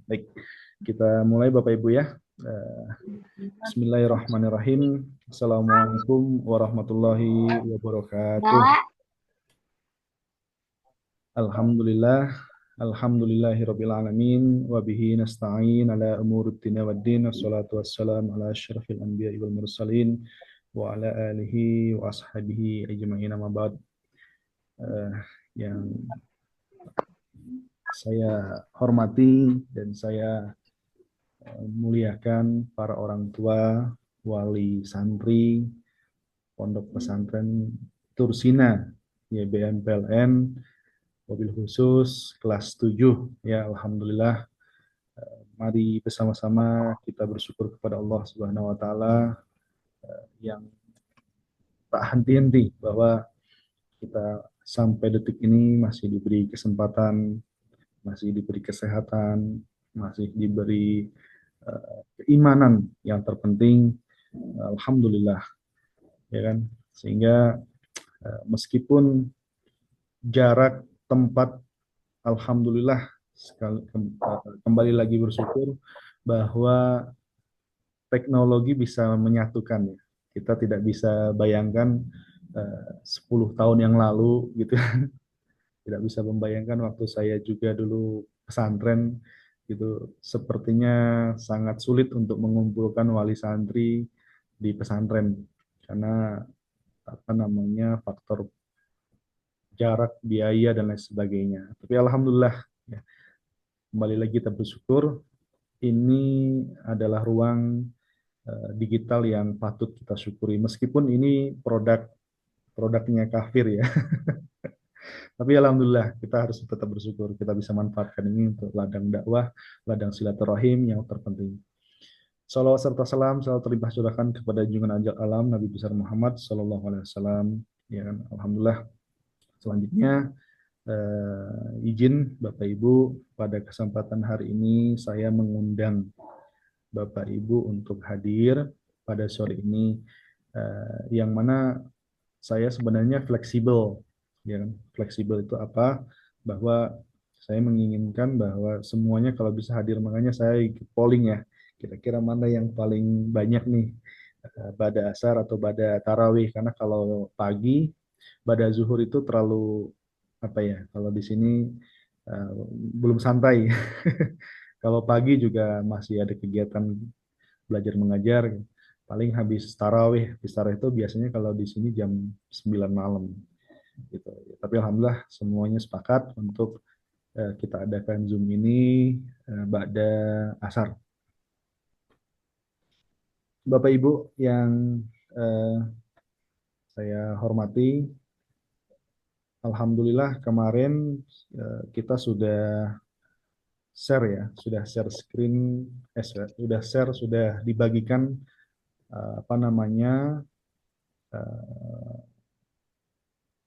Baik, kita mulai Bapak Ibu ya. Bismillahirrahmanirrahim. Assalamualaikum warahmatullahi wabarakatuh. Alhamdulillah, alhamdulillahirabbil alamin wa bihi nasta'in ala umurid dunya waddin. Wassalatu wassalamu ala asyrafil anbiya'i wal mursalin wa ala alihi wa ashabihi ajma'in amma ba'd. Yang saya hormati dan saya muliakan para orang tua, wali santri, pondok pesantren Tursina, YBM PLN, mobil khusus kelas 7. Ya, Alhamdulillah. Mari bersama-sama kita bersyukur kepada Allah Subhanahu wa taala yang tak henti-henti bahwa kita sampai detik ini masih diberi kesempatan, masih diberi kesehatan, masih diberi keimanan yang terpenting. Alhamdulillah, ya kan, sehingga meskipun jarak tempat, alhamdulillah kembali lagi bersyukur bahwa teknologi bisa menyatukan ya. Kita tidak bisa bayangkan 10 tahun yang lalu gitu, tidak bisa membayangkan waktu saya juga dulu pesantren gitu, sepertinya sangat sulit untuk mengumpulkan wali santri di pesantren karena apa namanya, faktor jarak, biaya dan lain sebagainya. Tapi alhamdulillah ya, kembali lagi kita bersyukur ini adalah ruang digital yang patut kita syukuri meskipun ini produknya kafir ya. Tapi alhamdulillah kita harus tetap bersyukur kita bisa manfaatkan ini untuk ladang dakwah, ladang silaturahim yang terpenting. Salawat serta salam selalu terlimpah curahkan kepada junjungan ajak alam Nabi besar Muhammad Sallallahu Alaihi Wasallam. Ya kan? Alhamdulillah. Selanjutnya izin Bapak Ibu, pada kesempatan hari ini saya mengundang Bapak Ibu untuk hadir pada sore ini, yang mana saya sebenarnya fleksibel, ya kan? Fleksibel itu apa? Bahwa saya menginginkan bahwa semuanya kalau bisa hadir, makanya saya ikut polling ya. Kira-kira mana yang paling banyak nih, bada asar atau bada tarawih? Karena kalau pagi, bada zuhur itu terlalu apa ya? Kalau di sini uh, belum santai. Kalau pagi juga masih ada kegiatan belajar mengajar. Paling habis tarawih itu biasanya kalau di sini jam 9 malam gitu. Tapi alhamdulillah semuanya sepakat untuk kita adakan Zoom ini ba'da asar. Bapak Ibu yang eh, saya hormati, alhamdulillah kemarin kita sudah share ya, sudah share screen, sudah share, sudah dibagikan apa namanya, eh,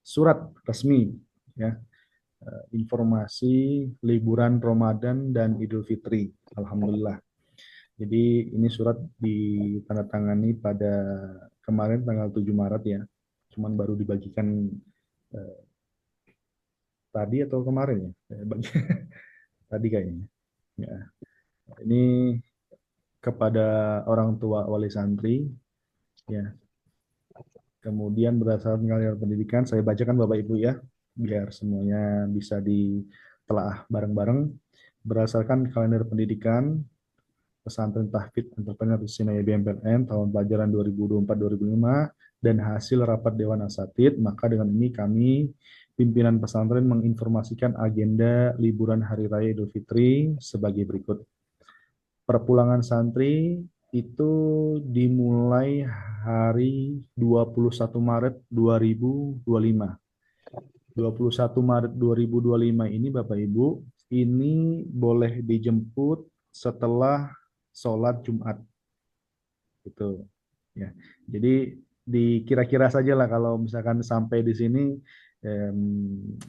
surat resmi ya, informasi liburan Ramadan dan Idul Fitri. Alhamdulillah. Jadi ini surat ditandatangani pada kemarin tanggal 7 Maret ya. Cuman baru dibagikan eh, tadi atau kemarin ya. Tadi kayaknya. Ya. Ini kepada orang tua wali santri ya. Kemudian berdasarkan kalender pendidikan saya bacakan Bapak Ibu ya, biar semuanya bisa ditelaah bareng-bareng. Berdasarkan kalender pendidikan Pesantren Tahfidz Entrepreneur Sinai BMPLN tahun pelajaran 2024-2025 dan hasil rapat Dewan Asatidz, maka dengan ini kami pimpinan pesantren menginformasikan agenda liburan Hari Raya Idul Fitri sebagai berikut. Perpulangan santri itu dimulai hari 21 Maret 2025. 21 Maret 2025 ini Bapak Ibu, ini boleh dijemput setelah sholat Jumat gitu ya. Jadi dikira-kira saja lah kalau misalkan sampai di sini,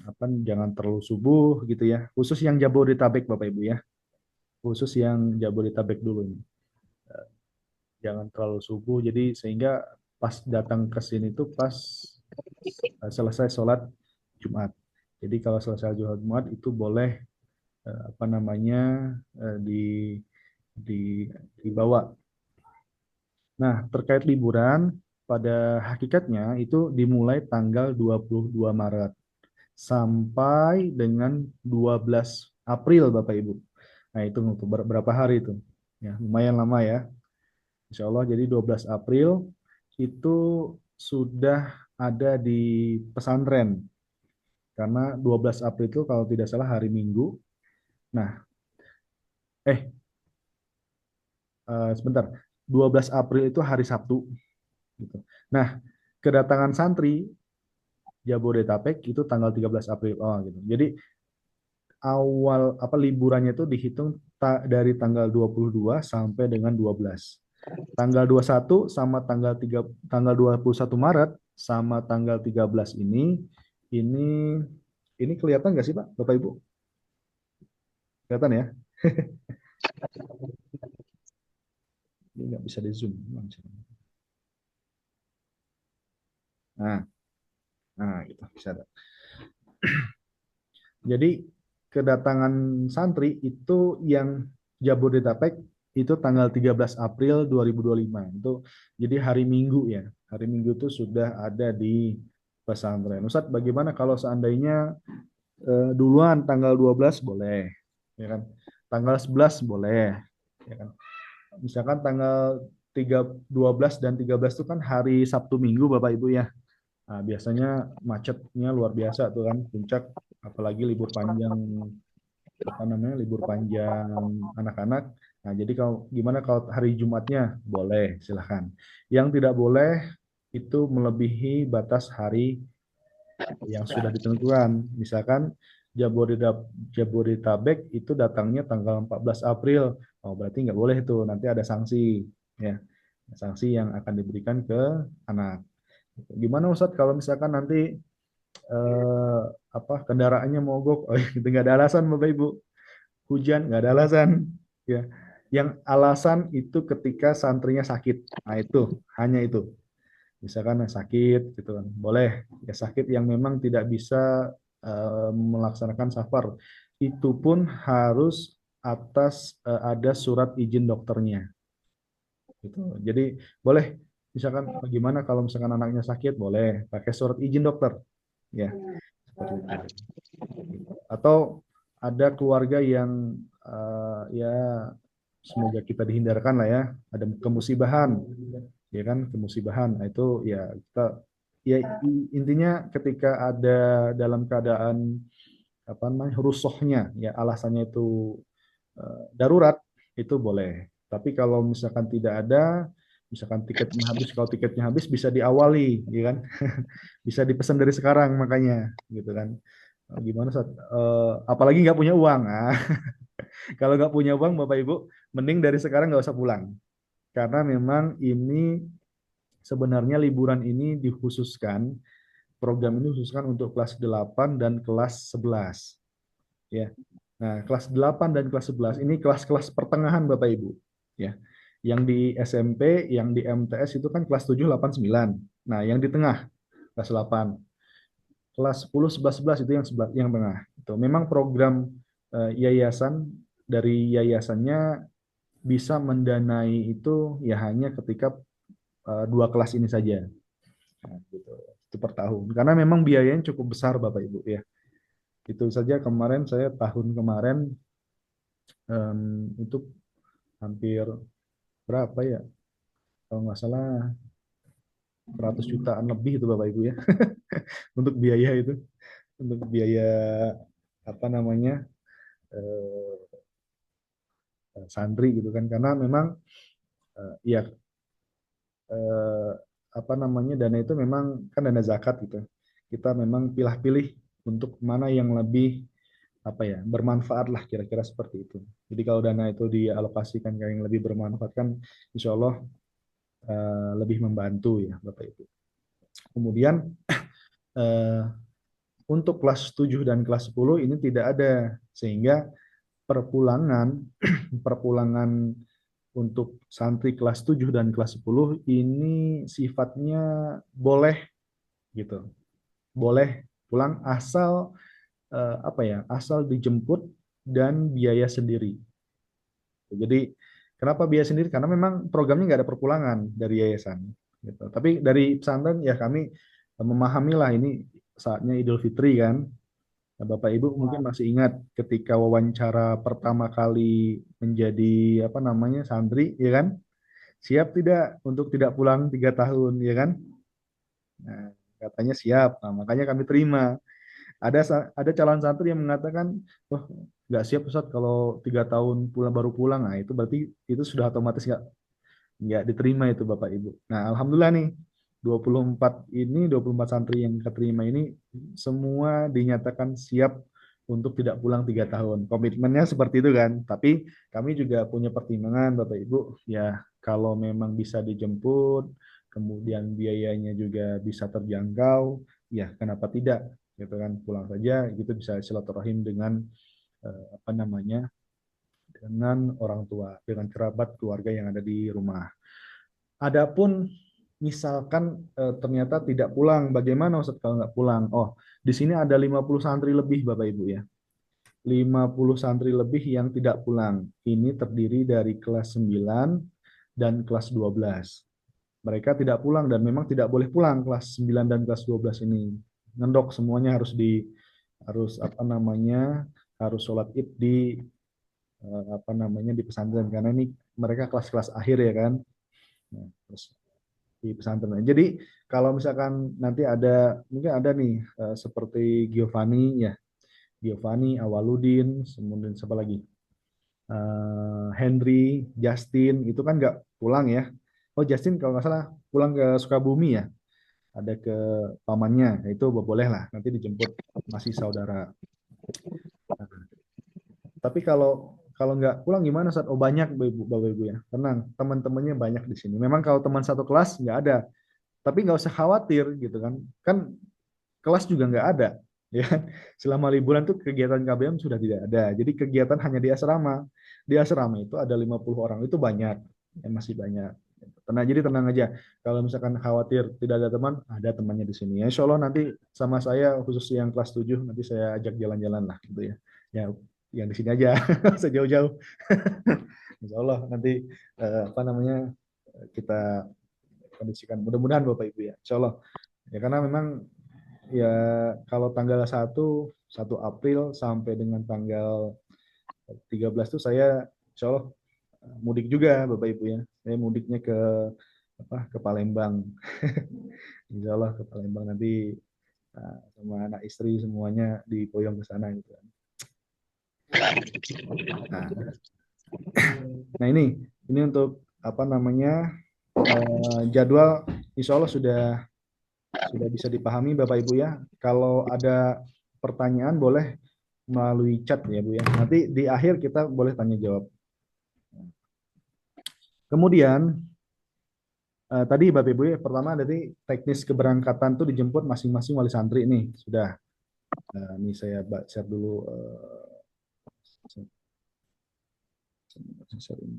apa, jangan terlalu subuh gitu ya. Khusus yang Jabodetabek Bapak Ibu ya. Khusus yang Jabodetabek dulu ini. Jangan terlalu subuh jadi sehingga pas datang ke sini tuh pas selesai sholat Jumat. Jadi kalau selesai sholat Jumat itu boleh apa namanya di dibawa. Nah, terkait liburan, pada hakikatnya itu dimulai tanggal 22 Maret sampai dengan 12 April, Bapak Ibu. Nah, itu untuk berapa hari itu? Ya, lumayan lama ya. Insya Allah, jadi 12 April itu sudah ada di pesantren. Karena 12 April itu kalau tidak salah hari Minggu. Nah, eh, sebentar. 12 April itu hari Sabtu. Gitu. Nah, kedatangan santri Jabodetabek itu tanggal 13 April. Oh, gitu. Jadi awal apa liburannya itu dihitung dari tanggal 22 sampai dengan 12. Tanggal 21 sama tanggal 21 Maret sama tanggal 13 ini ini kelihatan nggak sih Pak, Bapak Ibu? Kelihatan ya? Ini nggak bisa di zoom. Nah, nah gitu bisa. Jadi kedatangan santri itu yang Jabodetabek itu tanggal 13 April 2025. Itu jadi hari Minggu ya. Hari Minggu itu sudah ada di pesantren. Ustadz, bagaimana kalau seandainya duluan tanggal 12 boleh, ya kan? Tanggal 11 boleh, ya kan? Misalkan tanggal 12 dan 13 itu kan hari Sabtu Minggu Bapak Ibu ya. Nah, biasanya macetnya luar biasa tuh kan, puncak apalagi libur panjang apa namanya libur panjang anak-anak. Nah, jadi kalau gimana kalau hari Jumatnya boleh silahkan. Yang tidak boleh itu melebihi batas hari yang sudah ditentukan. Misalkan Jabodetabek itu datangnya tanggal 14 April. Oh, berarti nggak boleh itu. Nanti ada sanksi ya. Sanksi yang akan diberikan ke anak. Gimana Ustadz kalau misalkan nanti eh, apa kendaraannya mogok? Oh, itu nggak ada alasan Bapak Ibu. Hujan nggak ada alasan ya. Yang alasan itu ketika santrinya sakit. Nah, itu hanya itu. Misalkan sakit gitu kan. Boleh ya, sakit yang memang tidak bisa melaksanakan safar. Itu pun harus atas ada surat izin dokternya gitu. Jadi boleh misalkan bagaimana kalau misalkan anaknya sakit boleh pakai surat izin dokter ya seperti itu. Atau ada keluarga yang ya semoga kita dihindarkan lah ya, ada kemusibahan, ya kan, kemusibahan. Nah, itu ya kita ya intinya ketika ada dalam keadaan apa namanya rusuhnya ya alasannya itu darurat itu boleh. Tapi kalau misalkan tidak ada, misalkan tiketnya habis, kalau tiketnya habis bisa diawali, ya kan? Bisa dipesan dari sekarang makanya, gitu kan? Gimana saat apalagi nggak punya uang, ah. Kalau nggak punya uang, Bapak Ibu, mending dari sekarang nggak usah pulang, karena memang ini sebenarnya liburan ini dikhususkan, program ini dikhususkan untuk kelas 8 dan kelas 11, ya. Nah, kelas 8 dan kelas 11 ini kelas-kelas pertengahan Bapak Ibu, ya. Yang di SMP, yang di MTS itu kan kelas 7, 8, 9. Nah, yang di tengah kelas 8. Kelas 10, 11, 11 itu yang tengah. Itu memang program yayasan dari yayasannya bisa mendanai itu ya hanya ketika dua kelas ini saja. Nah, gitu. Itu per tahun. Karena memang biayanya cukup besar Bapak Ibu ya. Itu saja kemarin saya tahun kemarin itu hampir berapa ya? Kalau nggak salah 100 jutaan lebih itu Bapak Ibu ya. Untuk biaya itu, untuk biaya apa namanya eh, santri gitu kan. Karena memang ya eh, apa namanya dana itu memang kan dana zakat gitu. Kita memang pilih-pilih untuk mana yang lebih apa ya bermanfaat lah kira-kira seperti itu. Jadi kalau dana itu dialokasikan ke yang lebih bermanfaat kan insya Allah lebih membantu ya Bapak Ibu. Kemudian eh, untuk kelas 7 dan kelas 10 ini tidak ada sehingga perpulangan perpulangan untuk santri kelas 7 dan kelas 10 ini sifatnya boleh gitu. Boleh pulang asal apa ya? Asal dijemput dan biaya sendiri. Jadi kenapa biaya sendiri? Karena memang programnya nggak ada perpulangan dari yayasan. Gitu. Tapi dari pesantren ya kami memahami lah ini saatnya Idul Fitri kan. Nah, Bapak Ibu mungkin masih ingat ketika wawancara pertama kali menjadi apa namanya santri, ya kan? Siap tidak untuk tidak pulang 3 tahun, ya kan? Nah, katanya siap. Nah, makanya kami terima. Ada calon santri yang mengatakan, wah nggak siap Ustaz kalau 3 tahun pulang baru pulang. Nah, itu berarti itu sudah otomatis nggak diterima itu Bapak Ibu. Nah, alhamdulillah nih 24 santri yang keterima ini semua dinyatakan siap untuk tidak pulang 3 tahun. Komitmennya seperti itu kan. Tapi kami juga punya pertimbangan Bapak Ibu. Ya, kalau memang bisa dijemput, kemudian biayanya juga bisa terjangkau, ya kenapa tidak? Gitu kan, pulang saja, gitu bisa silaturahim dengan apa namanya, dengan orang tua, dengan kerabat keluarga yang ada di rumah. Adapun misalkan ternyata tidak pulang, bagaimana Ustaz kalau nggak pulang? Oh, di sini ada 50 santri lebih Bapak Ibu ya. 50 santri lebih yang tidak pulang. Ini terdiri dari kelas 9 dan kelas 12. Mereka tidak pulang dan memang tidak boleh pulang kelas 9 dan kelas 12 ini. Ngendok semuanya harus apa namanya? Harus sholat Id di apa namanya di pesantren karena ini mereka kelas-kelas akhir ya kan. Nah, terus di pesantren. Jadi kalau misalkan nanti ada mungkin ada nih seperti Giovanni ya, Giovanni, Awaludin, kemudian siapa lagi? Henry, Justin itu kan nggak pulang ya. Oh Justin kalau nggak salah pulang ke Sukabumi ya. Ada ke pamannya, nah, itu boleh lah. Nanti dijemput masih saudara. Nah, tapi kalau kalau nggak pulang gimana saat oh banyak bapak ibu ya tenang teman-temannya banyak di sini. Memang kalau teman satu kelas nggak ada, tapi nggak usah khawatir gitu kan. Kan kelas juga nggak ada, ya kan? Selama liburan tuh kegiatan KBM sudah tidak ada. Jadi kegiatan hanya di asrama. Di asrama itu ada 50 orang, itu banyak, ya, masih banyak. Tenang, jadi tenang aja. Kalau misalkan khawatir tidak ada teman, ada temannya di sini. Ya, insya Allah nanti sama saya, khusus yang kelas 7 nanti saya ajak jalan-jalan lah gitu ya. Ya, yang di sini aja, sejauh-jauh. Insya Allah nanti apa namanya kita kondisikan. Mudah-mudahan Bapak Ibu ya. Insya Allah. Ya karena memang ya kalau tanggal 1 April sampai dengan tanggal 13 tuh saya insya Allah mudik juga Bapak Ibu ya. Saya mudiknya ke apa ke Palembang. Insya Allah ke Palembang nanti sama anak istri semuanya dipoyong ke sana gitu. Nah, nah ini untuk apa namanya jadwal insya Allah sudah bisa dipahami Bapak Ibu ya. Kalau ada pertanyaan boleh melalui chat ya Bu ya. Nanti di akhir kita boleh tanya jawab. Kemudian tadi Bapak Ibu ya, pertama dari teknis keberangkatan tuh dijemput masing-masing wali santri nih sudah. Ini saya share dulu.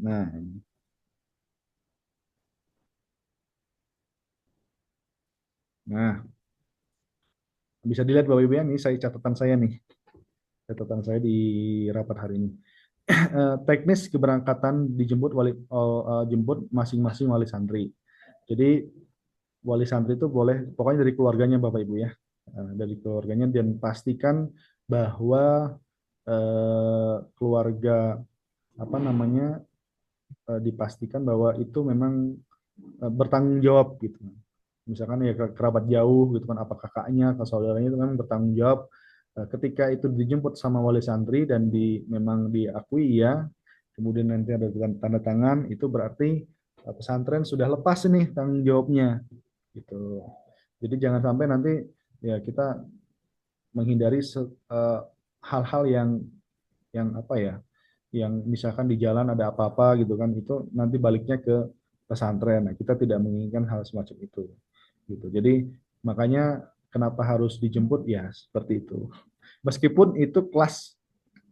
Nah, nah bisa dilihat Bapak Ibu ya, ini catatan saya di rapat hari ini. Teknis keberangkatan dijemput jemput masing-masing wali santri. Jadi wali santri itu boleh pokoknya dari keluarganya Bapak Ibu ya. Dari keluarganya dan pastikan bahwa keluarga apa namanya dipastikan bahwa itu memang bertanggung jawab gitu. Misalkan ya kerabat jauh gitu kan apa kakaknya, atau saudaranya itu memang bertanggung jawab ketika itu dijemput sama wali santri dan memang diakui ya, kemudian nanti ada tanda tangan, itu berarti pesantren sudah lepas nih tanggung jawabnya gitu. Jadi jangan sampai nanti ya kita menghindari hal-hal yang apa ya, yang misalkan di jalan ada apa-apa gitu kan, itu nanti baliknya ke pesantren. Nah, kita tidak menginginkan hal semacam itu gitu. Jadi makanya kenapa harus dijemput ya seperti itu. Meskipun itu kelas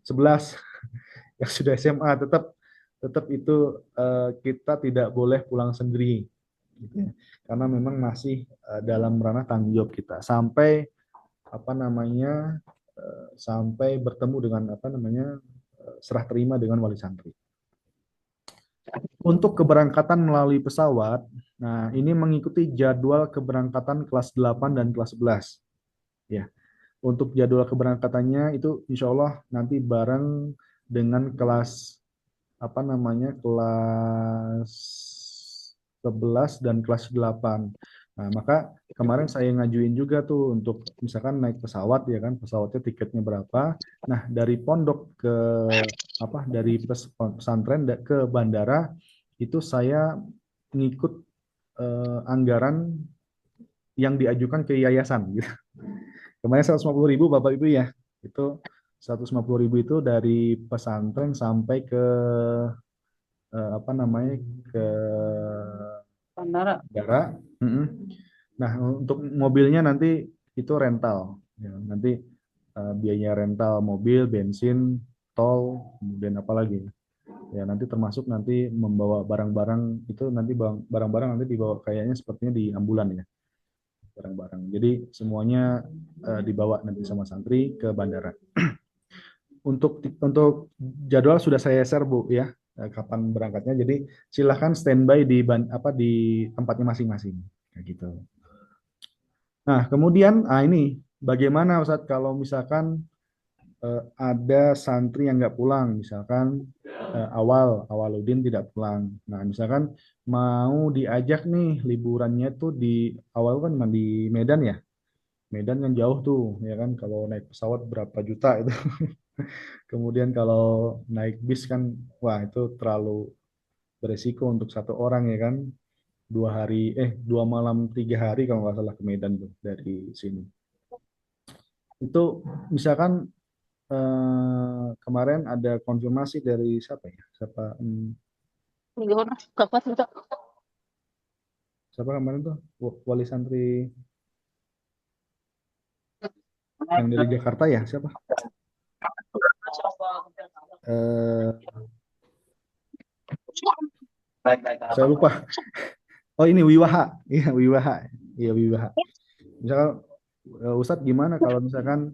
11 yang sudah SMA tetap tetap itu kita tidak boleh pulang sendiri gitu ya. Karena memang masih dalam ranah tanggung jawab kita sampai apa namanya sampai bertemu dengan apa namanya serah terima dengan wali santri. Untuk keberangkatan melalui pesawat, nah ini mengikuti jadwal keberangkatan kelas 8 dan kelas 11. Ya, untuk jadwal keberangkatannya itu insya Allah nanti bareng dengan kelas apa namanya kelas 11 dan kelas 8. Nah, maka kemarin saya ngajuin juga tuh untuk misalkan naik pesawat ya kan, pesawatnya tiketnya berapa. Nah, dari pondok ke apa dari pesantren ke bandara itu saya ngikut anggaran yang diajukan ke yayasan gitu. Kemarin 150.000 Bapak Ibu ya. Itu 150.000 itu dari pesantren sampai ke apa namanya ke Bandara. bandara. Mm-mm. Nah, untuk mobilnya nanti itu rental. Ya, nanti biaya rental mobil, bensin, tol, kemudian apa lagi? Ya, nanti termasuk nanti membawa barang-barang itu nanti barang-barang nanti dibawa kayaknya sepertinya di ambulan ya, barang-barang. Jadi semuanya dibawa nanti sama santri ke bandara. Untuk jadwal sudah saya share Bu ya, kapan berangkatnya. Jadi silahkan standby di di tempatnya masing-masing kayak gitu. Nah, kemudian ini bagaimana Ustadz kalau misalkan ada santri yang nggak pulang, misalkan Awaludin tidak pulang. Nah, misalkan mau diajak nih liburannya tuh di awal kan di Medan ya. Medan kan jauh tuh, ya kan kalau naik pesawat berapa juta itu. Kemudian kalau naik bis kan, wah itu terlalu beresiko untuk satu orang ya kan. 2 hari, 2 malam 3 hari kalau nggak salah ke Medan tuh dari sini. Itu misalkan kemarin ada konfirmasi dari siapa ya? Siapa kemarin tuh? Wali santri yang dari Jakarta ya? Siapa? Eh, saya lupa. Oh ini Wiwaha. Iya Wiwaha. Iya Wiwaha. Misalkan Ustadz gimana kalau misalkan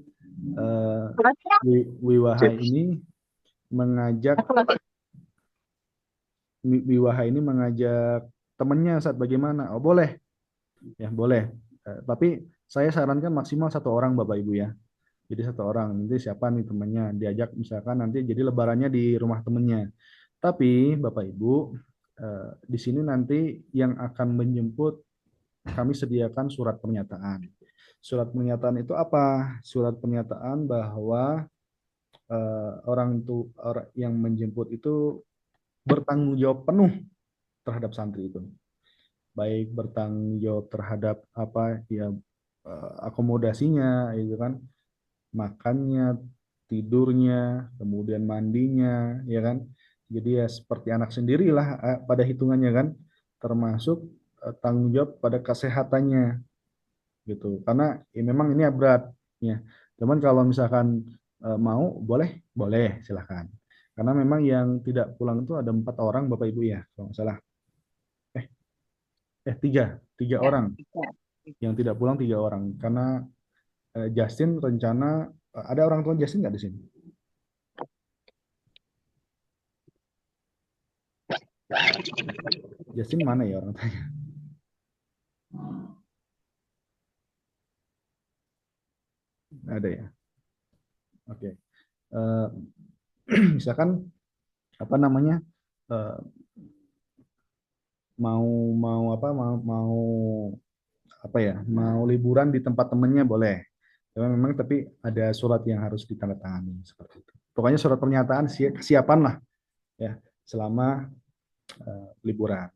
eh, Wiwaha ini mengajak mengajak temennya saat bagaimana? Oh boleh, ya boleh. Tapi saya sarankan maksimal satu orang Bapak Ibu ya. Jadi satu orang nanti siapa nih temennya diajak misalkan nanti jadi lebarannya di rumah temennya. Tapi Bapak Ibu di sini nanti yang akan menjemput kami sediakan surat pernyataan. Surat pernyataan itu apa? Surat pernyataan bahwa orang yang menjemput itu bertanggung jawab penuh terhadap santri itu. Baik bertanggung jawab terhadap apa ya akomodasinya itu kan, makannya, tidurnya, kemudian mandinya, ya kan. Jadi ya seperti anak sendirilah pada hitungannya kan, termasuk tanggung jawab pada kesehatannya gitu. Karena ya memang ini berat ya. Cuman kalau misalkan mau boleh, boleh silahkan. Karena memang yang tidak pulang itu ada 4 orang Bapak Ibu ya, kalau nggak salah. Eh, tiga orang yang tidak pulang 3 orang. Karena Justin rencana ada orang tua Justin nggak di sini? Justin mana ya orang tuanya? Ada ya. Oke. Eh, misalkan apa namanya eh, mau mau apa mau apa ya mau liburan di tempat temennya boleh. Ya, memang tapi ada surat yang harus ditandatangani seperti itu. Pokoknya surat pernyataan kesiapan lah ya selama liburan.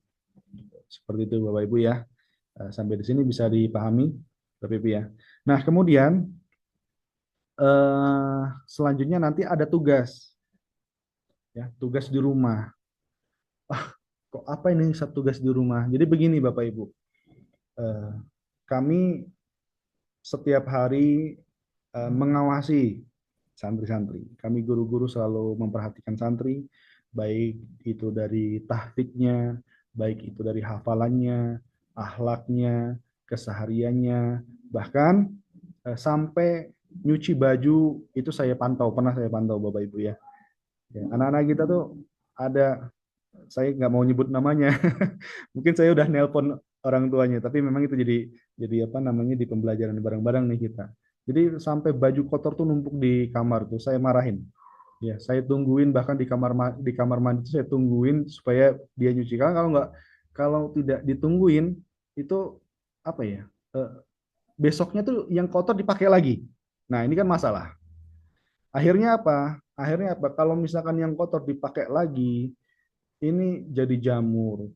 Seperti itu Bapak Ibu ya. Sampai di sini bisa dipahami Bapak Ibu ya. Nah, kemudian selanjutnya nanti ada tugas ya, tugas di rumah. Kok apa ini satu tugas di rumah? Jadi begini Bapak Ibu, eh, kami setiap hari mengawasi santri-santri. Kami guru-guru selalu memperhatikan santri, baik itu dari tahfidnya, baik itu dari hafalannya, akhlaknya, kesehariannya, bahkan sampai nyuci baju itu saya pantau, pernah saya pantau Bapak Ibu ya. Ya, anak-anak kita tuh ada, saya nggak mau nyebut namanya. Mungkin saya udah nelpon orang tuanya, tapi memang itu jadi apa namanya di pembelajaran bareng-bareng nih kita. Jadi sampai baju kotor tuh numpuk di kamar tuh, saya marahin. Ya, saya tungguin bahkan di kamar mandi itu saya tungguin supaya dia nyuci. Karena kalau tidak ditungguin itu apa ya? eh, Besoknya tuh yang kotor dipakai lagi. Nah, ini kan masalah. Akhirnya apa? Akhirnya apa? Kalau misalkan yang kotor dipakai lagi, ini jadi jamur,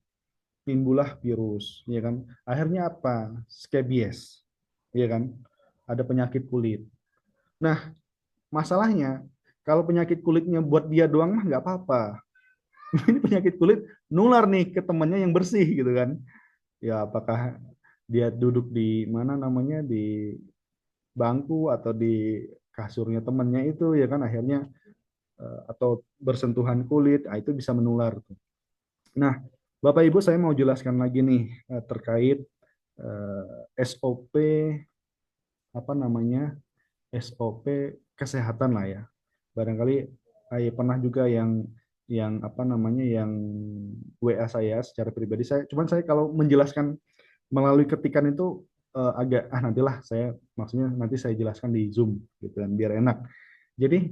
timbullah virus, ya kan? Akhirnya apa? Scabies, ya kan? Ada penyakit kulit. Nah, masalahnya kalau penyakit kulitnya buat dia doang mah nggak apa-apa. Ini penyakit kulit nular nih ke temannya yang bersih gitu kan? Ya, apakah dia duduk di mana namanya di bangku atau di kasurnya temannya itu ya kan akhirnya atau bersentuhan kulit, itu bisa menular tuh. Nah, Bapak Ibu saya mau jelaskan lagi nih terkait SOP apa namanya SOP kesehatan lah ya. Barangkali pernah juga yang apa namanya yang WA saya secara pribadi saya cuman saya kalau menjelaskan melalui ketikan itu agak nantilah saya maksudnya nanti saya jelaskan di Zoom gitu kan biar enak. Jadi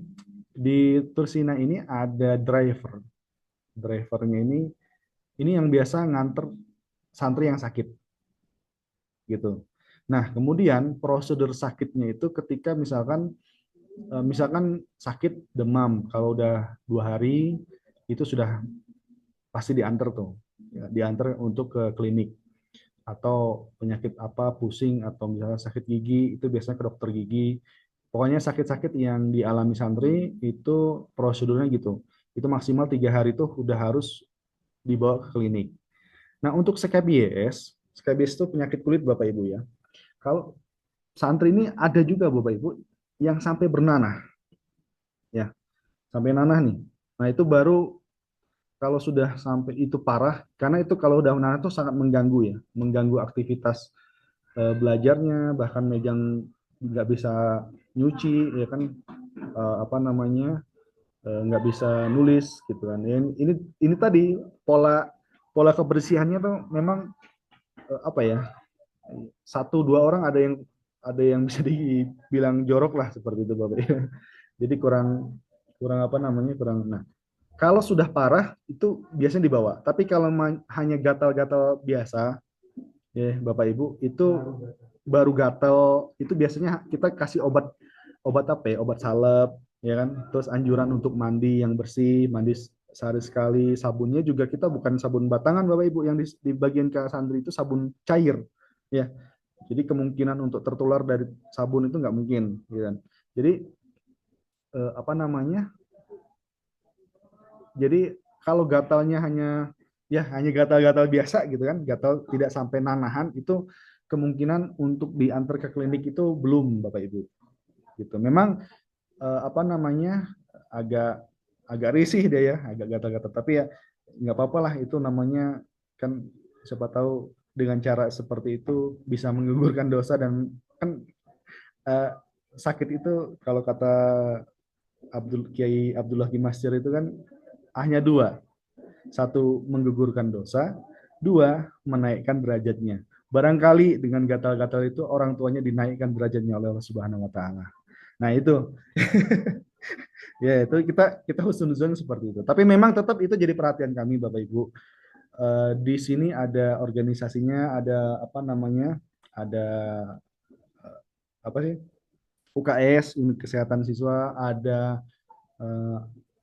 di Tursina ini ada driver. Drivernya ini yang biasa nganter santri yang sakit gitu. Nah, kemudian prosedur sakitnya itu ketika misalkan sakit demam, kalau udah 2 hari itu sudah pasti diantar tuh, ya, diantar untuk ke klinik atau penyakit apa pusing atau misalnya sakit gigi itu biasanya ke dokter gigi. Pokoknya sakit-sakit yang dialami santri itu prosedurnya gitu. Itu maksimal 3 hari tuh udah harus dibawa ke klinik. Nah, untuk SKBS, SKBS itu penyakit kulit Bapak Ibu ya. Kalau santri ini ada juga Bapak Ibu yang sampai bernanah ya, sampai nanah nih. Nah, itu baru kalau sudah sampai itu parah karena itu kalau udah nanah itu sangat mengganggu ya, mengganggu aktivitas belajarnya, bahkan Mejang nggak bisa nyuci ya kan apa namanya nggak bisa nulis gitu kan. Ini tadi pola pola kebersihannya tuh memang apa ya, 1 2 orang ada yang bisa dibilang jorok lah seperti itu Bapak ya. Jadi kurang kurang apa namanya kurang. Nah, kalau sudah parah itu biasanya dibawa. Tapi kalau hanya gatal-gatal biasa ya Bapak Ibu itu baru gatal itu biasanya kita kasih obat obat apa ya? Obat salep ya kan. Terus anjuran untuk mandi yang bersih, mandi sehari sekali. Sabunnya juga kita bukan sabun batangan Bapak Ibu yang di bagian ke santri itu sabun cair ya. Jadi kemungkinan untuk tertular dari sabun itu nggak mungkin, gitu kan. Jadi apa namanya? Jadi kalau gatalnya hanya gatal-gatal biasa gitu kan, gatal tidak sampai nanahan itu kemungkinan untuk diantar ke klinik itu belum Bapak Ibu. Gitu. Memang apa namanya agak agak risih deh ya, agak gatal-gatal. Tapi ya nggak apa-apa lah itu namanya kan siapa tahu dengan cara seperti itu bisa menggugurkan dosa dan kan eh, sakit itu kalau kata Kiai Abdullah Kimasir itu kan hanya dua. Satu menggugurkan dosa, dua menaikkan derajatnya. Barangkali dengan gatal-gatal itu orang tuanya dinaikkan derajatnya oleh Allah Subhanahu wa taala. Nah, itu ya itu kita husnuzon seperti itu. Tapi memang tetap itu jadi perhatian kami Bapak Ibu. Di sini ada organisasinya, ada apa namanya? Ada apa sih? UKS, unit kesehatan siswa, ada eh,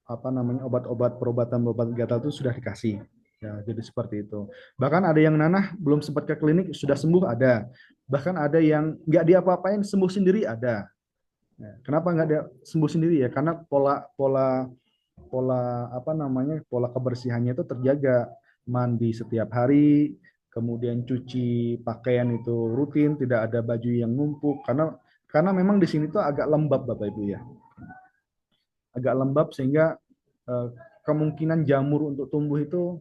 apa namanya obat-obat perobatan obat gatal itu sudah dikasih. Ya, jadi seperti itu. Bahkan ada yang nanah belum sempat ke klinik sudah sembuh ada. Bahkan ada yang nggak diapa-apain sembuh sendiri ada. Ya, kenapa nggak dia sembuh sendiri ya? Karena pola pola pola apa namanya pola kebersihannya itu terjaga, mandi setiap hari, kemudian cuci pakaian itu rutin, tidak ada baju yang numpuk karena memang di sini tuh agak lembab Bapak Ibu ya, agak lembab sehingga eh, kemungkinan jamur untuk tumbuh itu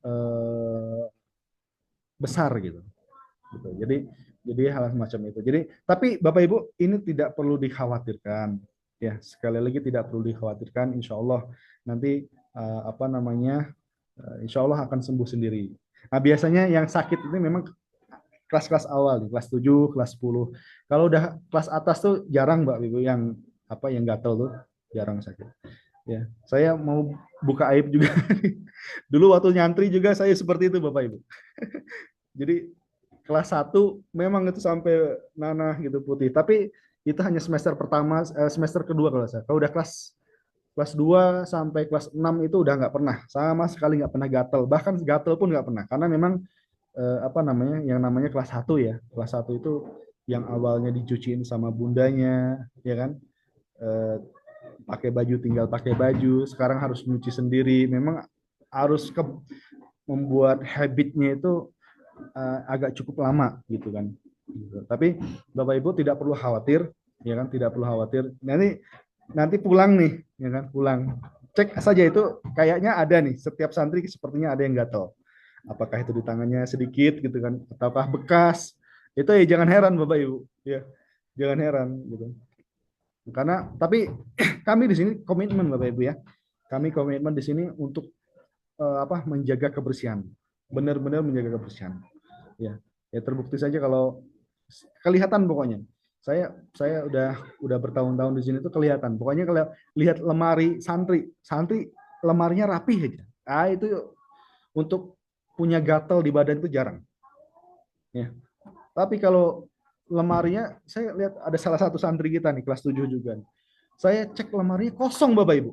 eh, besar gitu. Gitu. Jadi hal semacam itu. Jadi tapi Bapak Ibu ini tidak perlu dikhawatirkan Ya, sekali lagi tidak perlu dikhawatirkan. Insya Allah nanti apa namanya, insya Allah akan sembuh sendiri. Nah, biasanya yang sakit ini memang kelas-kelas awal nih, kelas 7, kelas 10. Kalau udah kelas atas tuh jarang Mbak Ibu yang apa yang gatel tuh jarang sakit. Ya, saya mau buka aib juga. Dulu waktu nyantri juga saya seperti itu Bapak Ibu. Jadi kelas 1 memang itu sampai nanah gitu putih. Tapi itu hanya semester pertama, semester kedua kalau saya. Kalau udah kelas kelas 2 sampai kelas 6 itu udah nggak pernah. Sama sekali nggak pernah gatel. Bahkan gatel pun nggak pernah. Karena memang apa namanya, yang namanya kelas 1 ya. Kelas 1 itu yang awalnya dicuciin sama bundanya, ya kan? Eh, pakai baju tinggal pakai baju, sekarang harus nyuci sendiri. Memang harus membuat habitnya itu agak cukup lama gitu kan. Gitu. Tapi Bapak Ibu tidak perlu khawatir, ya kan? Tidak perlu khawatir. Nanti nanti pulang nih, ya kan? Pulang. Cek saja itu kayaknya ada nih, setiap santri sepertinya ada yang gatel. Apakah itu di tangannya sedikit gitu kan, ataukah bekas? Itu ya jangan heran Bapak Ibu, ya. Jangan heran gitu. Karena tapi kami di sini komitmen Bapak Ibu ya. Kami komitmen di sini untuk apa menjaga kebersihan. Benar-benar menjaga kebersihan. Ya. Ya terbukti saja kalau kelihatan pokoknya. Saya udah bertahun-tahun di sini tuh kelihatan. Pokoknya kalau lihat lemari santri, santri lemarinya rapih aja. Ah itu untuk punya gatal di badan itu jarang. Ya. Tapi kalau lemarinya, saya lihat ada salah satu santri kita nih kelas 7 juga. Saya cek lemarinya kosong Bapak Ibu.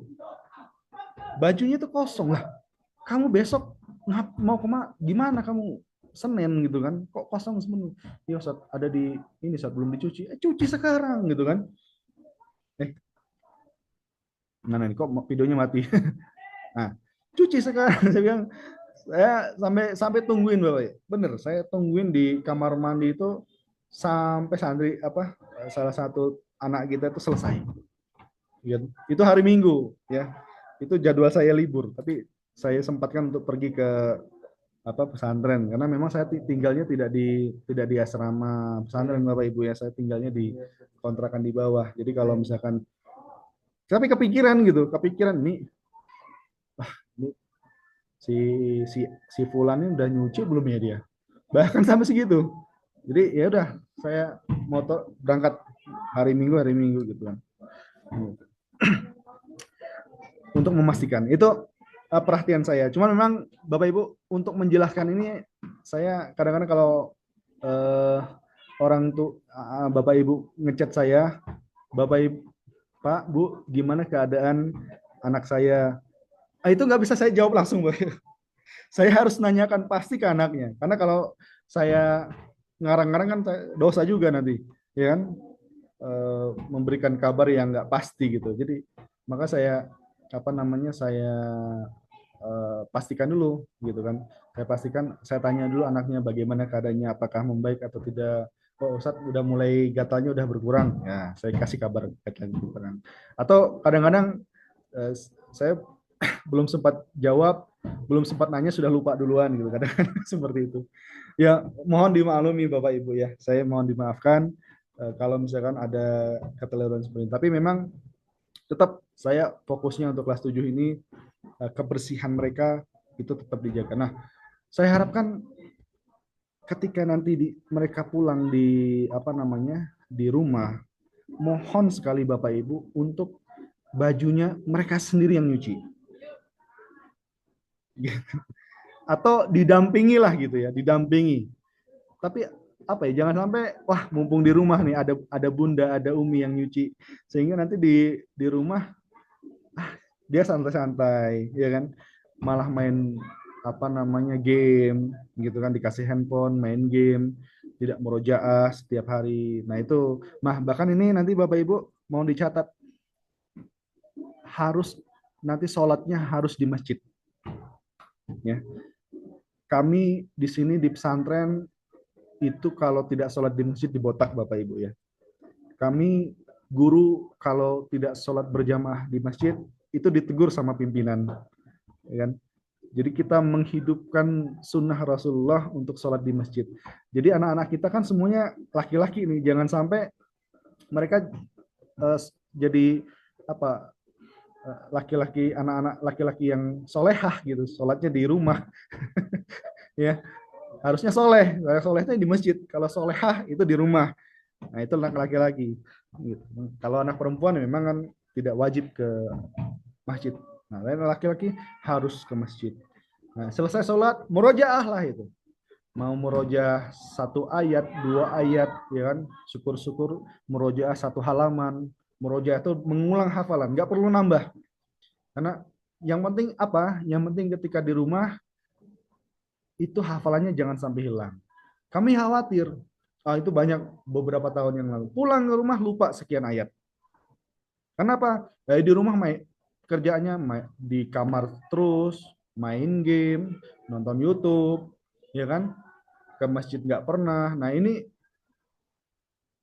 Bajunya itu kosong lah. Kamu besok mau kemana? Gimana kamu? Senin gitu kan? Kok kosong semen? Ya saat ada di ini saat belum dicuci. Cuci sekarang gitu kan? Eh, mana nih kok videonya mati? Nah, cuci sekarang. Saya bilang saya sampai sampai tungguin Bapak. Bener, saya tungguin di kamar mandi itu sampai santri apa salah satu anak kita itu selesai. Ya, itu hari Minggu ya. Itu jadwal saya libur, tapi saya sempatkan untuk pergi ke apa pesantren karena memang saya tinggalnya tidak di asrama pesantren Bapak Ibu ya. Saya tinggalnya di kontrakan di bawah. Jadi kalau misalkan tapi kepikiran gitu, kepikiran nih ini si si si Fulan ini udah nyuci belum ya dia? Bahkan sampai segitu. Jadi ya udah saya motor berangkat hari Minggu gitu kan. Untuk memastikan itu perhatian saya. Cuma memang Bapak Ibu untuk menjelaskan ini saya kadang-kadang kalau uh, orang tuh Bapak Ibu ngechat saya, Bapak Ibu, Pak, Bu, gimana keadaan anak saya? Itu nggak bisa saya jawab langsung, Bapak. Saya harus nanyakan pasti ke anaknya. Karena kalau saya ngarang-ngarang kan dosa juga nanti, ya kan? Memberikan kabar yang nggak pasti gitu. Jadi maka saya apa namanya saya pastikan dulu gitu kan. Saya pastikan, saya tanya dulu anaknya bagaimana keadaannya, apakah membaik atau tidak. Oh, Ustadz udah mulai gatalnya udah berkurang. Ya, saya kasih kabar gatalnya berkurang. Atau kadang-kadang eh, saya belum sempat jawab, belum sempat nanya sudah lupa duluan gitu kadang-kadang seperti itu. Ya, mohon dimaklumi Bapak Ibu ya. Saya mohon dimaafkan kalau misalkan ada keteledoran seperti ini. Tapi memang tetap saya fokusnya untuk kelas 7 ini kebersihan mereka itu tetap dijaga. Nah, saya harapkan ketika nanti mereka pulang di apa namanya di rumah, mohon sekali Bapak Ibu untuk bajunya mereka sendiri yang nyuci. Atau didampingi lah gitu ya, didampingi. Tapi apa ya, jangan sampai wah mumpung di rumah nih ada bunda, ada umi yang nyuci sehingga nanti di rumah dia santai-santai ya kan, malah main apa namanya game gitu kan, dikasih handphone main game, tidak murojaah setiap hari. Nah itu bahkan ini nanti Bapak Ibu mau dicatat, harus nanti sholatnya harus di masjid ya. Kami di sini di pesantren itu kalau tidak sholat di masjid dibotak Bapak Ibu ya. Kami guru kalau tidak sholat berjamaah di masjid itu ditegur sama pimpinan, ya kan? Jadi kita menghidupkan sunnah Rasulullah untuk sholat di masjid. Jadi anak-anak kita kan semuanya laki-laki nih, jangan sampai mereka jadi apa laki-laki, anak-anak laki-laki yang solehah gitu, sholatnya di rumah. Ya, harusnya soleh. Kalau solehnya di masjid, kalau solehah itu di rumah. Nah, itu laki-laki gitu. Kalau anak perempuan memang kan tidak wajib ke masjid. Nah, laki-laki harus ke masjid. Nah, selesai sholat, murojaah lah itu. Mau murojaah satu ayat, dua ayat, ya kan? Syukur-syukur murojaah satu halaman. Murojaah itu mengulang hafalan, nggak perlu nambah. Karena yang penting apa? Yang penting ketika di rumah itu hafalannya jangan sampai hilang. Kami khawatir, itu banyak beberapa tahun yang lalu. Pulang ke rumah lupa sekian ayat. Kenapa? Di rumah kerjaannya di kamar terus, main game, nonton YouTube, ya kan? Ke masjid nggak pernah. Nah ini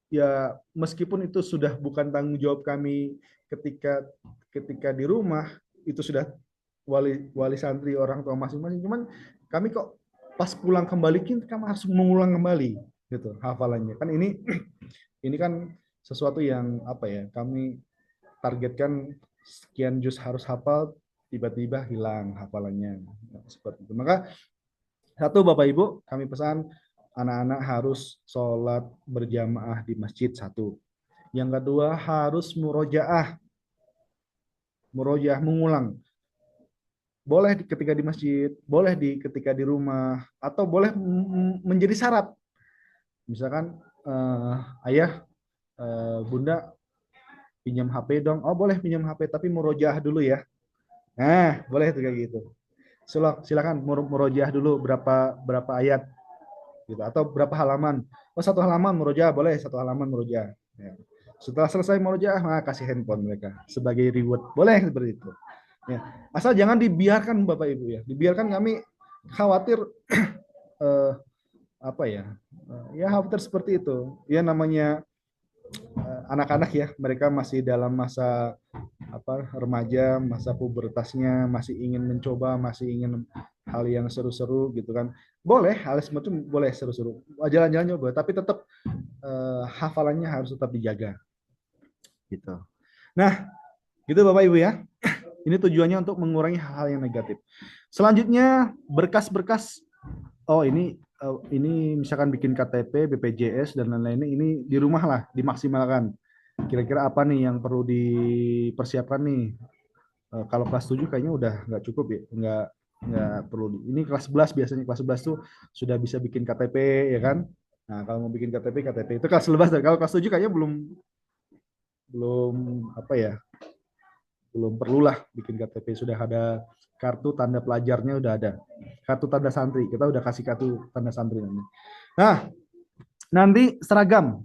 ya meskipun itu sudah bukan tanggung jawab kami ketika ketika di rumah, itu sudah wali wali santri orang tua masing-masing. Cuman kami kok pas pulang kembali kita harus mengulang kembali gitu hafalannya. Kan ini kan sesuatu yang apa ya? Kami targetkan sekian juz harus hafal, tiba-tiba hilang hafalannya. Seperti itu. Maka satu Bapak Ibu, kami pesan anak-anak harus sholat berjamaah di masjid satu. Yang kedua harus murojaah, murojaah mengulang. Boleh ketika di masjid, boleh ketika di rumah, atau boleh menjadi syarat. Misalkan ayah, bunda pinjam HP dong. Oh boleh pinjam HP, tapi murojaah dulu ya. Nah boleh tuh kayak gitu. Silakan murojaah dulu berapa berapa ayat gitu, atau berapa halaman. Oh satu halaman murojaah, boleh satu halaman murojaah. Ya. Setelah selesai murojaah, kasih handphone mereka sebagai reward, boleh seperti itu. Ya. Asal jangan dibiarkan Bapak Ibu ya, dibiarkan, kami khawatir eh, apa ya, ya khawatir seperti itu. Ya namanya anak-anak ya, mereka masih dalam masa apa remaja, masa pubertasnya, masih ingin mencoba, masih ingin hal yang seru-seru gitu kan. Boleh hal semacam, boleh seru-seru, jalan-jalan juga, tapi tetap hafalannya harus tetap dijaga gitu. Nah, gitu Bapak Ibu ya. Ini tujuannya untuk mengurangi hal-hal yang negatif. Selanjutnya berkas-berkas. Oh ini misalkan bikin KTP, BPJS dan lain-lainnya, ini di rumah lah dimaksimalkan. Kira-kira apa nih yang perlu dipersiapkan nih? Kalau kelas 7 kayaknya udah nggak cukup ya, nggak perlu. Ini kelas 11 biasanya, kelas 11 tuh sudah bisa bikin KTP ya kan? Nah kalau mau bikin KTP itu kelas 11. Kalau kelas 7 kayaknya belum belum apa ya, belum perlulah bikin KTP, sudah ada kartu tanda pelajarnya, udah ada kartu tanda santri, kita udah kasih kartu tanda santri nanti. Nah nanti seragam